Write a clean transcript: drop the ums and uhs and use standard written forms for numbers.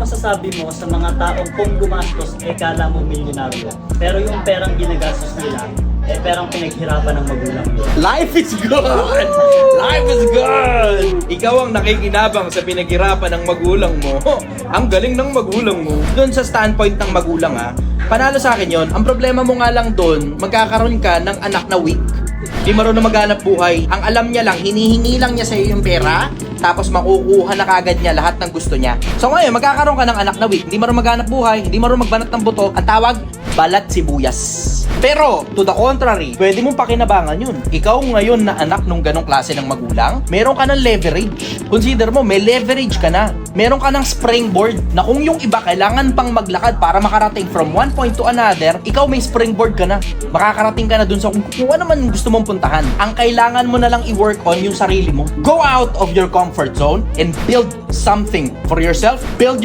masasabi mo sa mga taong kung gumastos, kala mo milyonaryo, pero yung perang ginagastos nila, perang pinaghirapan ng magulang nila? Life is good! Life is good! Ikaw ang nakikinabang sa pinaghirapan ng magulang mo. Ang galing ng magulang mo. Doon sa standpoint ng magulang panalo sa akin yon. Ang problema mo nga lang doon, magkakaroon ka ng anak na weak. Di marunong maghanap buhay. Ang alam niya lang, hinihingi lang niya sa iyo yung pera, tapos makukuha na kagad niya lahat ng gusto niya. So ngayon, magkakaroon ka ng anak na weak. Hindi marunong maghanap buhay, hindi marunong magbanat ng buto. Ang tawag, balat sibuyas. Pero, to the contrary, pwede mong pakinabangan yun. Ikaw ngayon na anak nung ganong klase ng magulang, meron ka ng leverage. Consider mo, may leverage ka na. Meron ka ng springboard na kung yung iba kailangan pang maglakad para makarating from one point to another, ikaw may springboard ka na. Makakarating ka na dun sa kung ano man gusto mong puntahan. Ang kailangan mo na lang i-work on yung sarili mo. Go out of your comfort zone and build something for yourself. Build